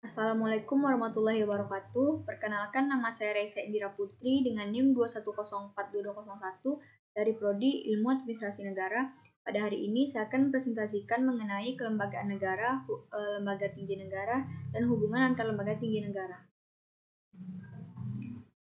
Assalamualaikum warahmatullahi wabarakatuh. Perkenalkan, nama saya Reza Indira Putri dengan NIM 2104221 dari Prodi Ilmu Administrasi Negara. Pada hari ini saya akan presentasikan mengenai kelembagaan negara, lembaga tinggi negara, dan hubungan antar lembaga tinggi negara.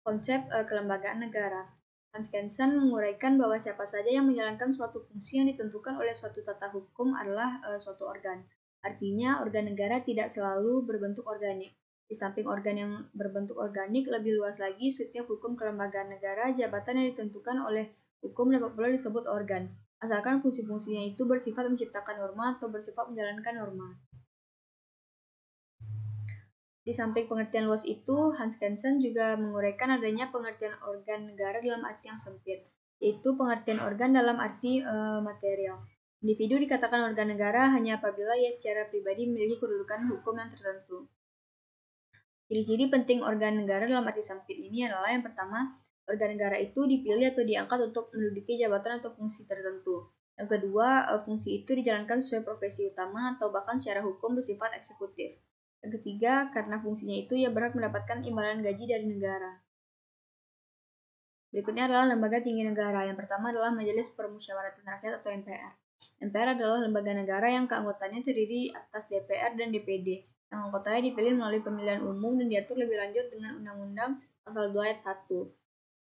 Konsep kelembagaan negara. Hans Kelsen menguraikan bahwa siapa saja yang menjalankan suatu fungsi yang ditentukan oleh suatu tata hukum adalah suatu organ. Artinya, organ negara tidak selalu berbentuk organik. Di samping organ yang berbentuk organik, lebih luas lagi, setiap hukum kelembagaan negara, jabatan yang ditentukan oleh hukum dapat pula disebut organ, asalkan fungsi-fungsinya itu bersifat menciptakan norma atau bersifat menjalankan norma. Di samping pengertian luas itu, Hans Kelsen juga menguraikan adanya pengertian organ negara dalam arti yang sempit, yaitu pengertian organ dalam arti material. Individu dikatakan organ negara hanya apabila ia secara pribadi memiliki kedudukan hukum yang tertentu. Ciri-ciri penting organ negara dalam arti sempit ini adalah yang pertama, organ negara itu dipilih atau diangkat untuk menduduki jabatan atau fungsi tertentu. Yang kedua, fungsi itu dijalankan sesuai profesi utama atau bahkan secara hukum bersifat eksekutif. Yang ketiga, karena fungsinya itu ia berhak mendapatkan imbalan gaji dari negara. Berikutnya adalah lembaga tinggi negara. Yang pertama adalah Majelis Permusyawaratan Rakyat atau MPR. MPR adalah lembaga negara yang keanggotaannya terdiri atas DPR dan DPD, yang anggotanya dipilih melalui pemilihan umum dan diatur lebih lanjut dengan Undang-Undang Pasal 2 Ayat 1.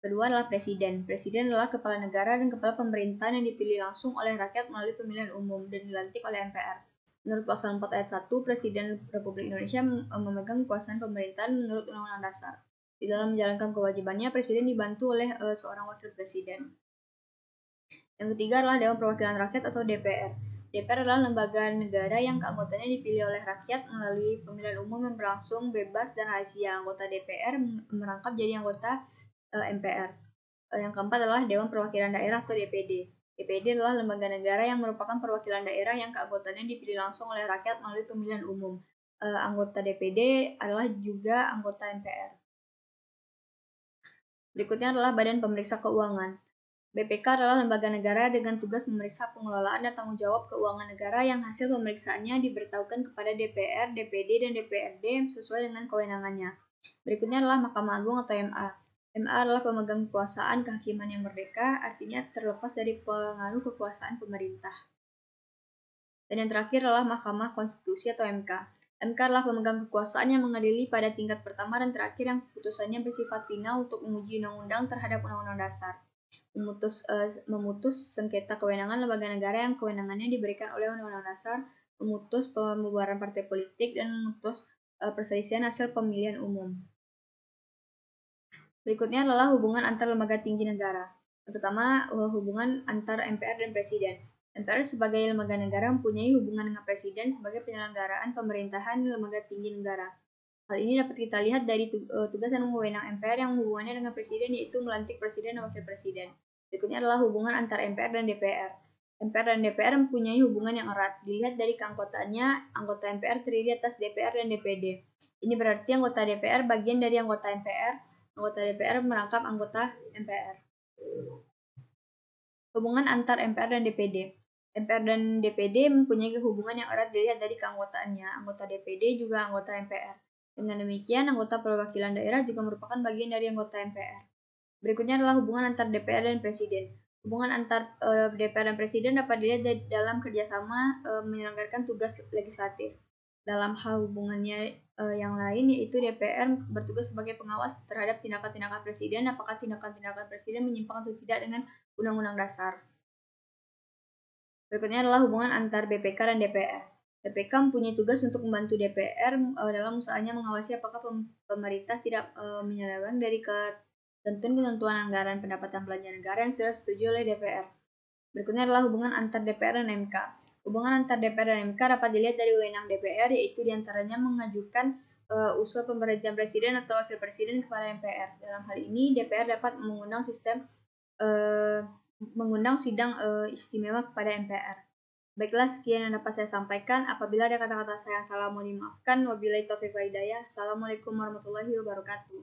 Kedua adalah Presiden. Presiden adalah kepala negara dan kepala pemerintahan yang dipilih langsung oleh rakyat melalui pemilihan umum dan dilantik oleh MPR. Menurut Pasal 4 Ayat 1, Presiden Republik Indonesia memegang kekuasaan pemerintahan menurut Undang-Undang Dasar. Di dalam menjalankan kewajibannya, Presiden dibantu oleh seorang wakil presiden. Yang ketiga adalah Dewan Perwakilan Rakyat atau DPR. DPR adalah lembaga negara yang keanggotaannya dipilih oleh rakyat melalui pemilihan umum yang berlangsung bebas dan rahasia. Anggota DPR merangkap jadi anggota MPR. Yang keempat adalah Dewan Perwakilan Daerah atau DPD. DPD adalah lembaga negara yang merupakan perwakilan daerah yang keanggotaannya dipilih langsung oleh rakyat melalui pemilihan umum. Anggota DPD adalah juga anggota MPR. Berikutnya adalah Badan Pemeriksa Keuangan. BPK adalah lembaga negara dengan tugas memeriksa pengelolaan dan tanggung jawab keuangan negara yang hasil pemeriksaannya diberitahukan kepada DPR, DPD, dan DPRD sesuai dengan kewenangannya. Berikutnya adalah Mahkamah Agung atau MA. MA adalah pemegang kekuasaan kehakiman yang merdeka, artinya terlepas dari pengaruh kekuasaan pemerintah. Dan yang terakhir adalah Mahkamah Konstitusi atau MK. MK adalah pemegang kekuasaan yang mengadili pada tingkat pertama dan terakhir yang keputusannya bersifat final untuk menguji undang-undang terhadap undang-undang dasar. Memutus sengketa kewenangan lembaga negara yang kewenangannya diberikan oleh Undang-Undang Dasar, memutus pembubaran partai politik, dan memutus perselisihan hasil pemilihan umum. Berikutnya adalah hubungan antar lembaga tinggi negara. Yang pertama, hubungan antar MPR dan Presiden. MPR sebagai lembaga negara mempunyai hubungan dengan Presiden sebagai penyelenggaraan pemerintahan lembaga tinggi negara. Hal ini dapat kita lihat dari tugas dan wewenang MPR yang hubungannya dengan Presiden, yaitu melantik Presiden dan Wakil Presiden. Berikutnya adalah hubungan antar MPR dan DPR. MPR dan DPR mempunyai hubungan yang erat. Dilihat dari keanggotaannya, anggota MPR terdiri atas DPR dan DPD. Ini berarti anggota DPR bagian dari anggota MPR. Anggota DPR merangkap anggota MPR. Hubungan antar MPR dan DPD. MPR dan DPD mempunyai hubungan yang erat dilihat dari keanggotaannya. Anggota DPD juga anggota MPR. Dengan demikian, anggota perwakilan daerah juga merupakan bagian dari anggota MPR. Berikutnya adalah hubungan antar DPR dan Presiden. Hubungan antar DPR dan Presiden dapat dilihat dalam kerjasama menyelenggarakan tugas legislatif. Dalam hal hubungannya yang lain, yaitu DPR bertugas sebagai pengawas terhadap tindakan-tindakan Presiden, apakah tindakan-tindakan Presiden menyimpang atau tidak dengan Undang-Undang Dasar. Berikutnya adalah hubungan antar BPK dan DPR. BPK mempunyai tugas untuk membantu DPR dalam usahanya mengawasi apakah pemerintah tidak menyeleweng dari ketentuan anggaran pendapatan belanja negara yang sudah disetujui oleh DPR. Berikutnya adalah hubungan antar DPR dan MK. Hubungan antar DPR dan MK dapat dilihat dari wewenang DPR, yaitu diantaranya mengajukan usul pemberhentian Presiden atau Wakil Presiden kepada MPR. Dalam hal ini, DPR dapat mengundang sidang istimewa kepada MPR. Baiklah, sekian yang dapat saya sampaikan. Apabila ada kata-kata saya yang salah, mohon dimaafkan. Wabillahi taufiq wal hidayah. Assalamualaikum warahmatullahi wabarakatuh.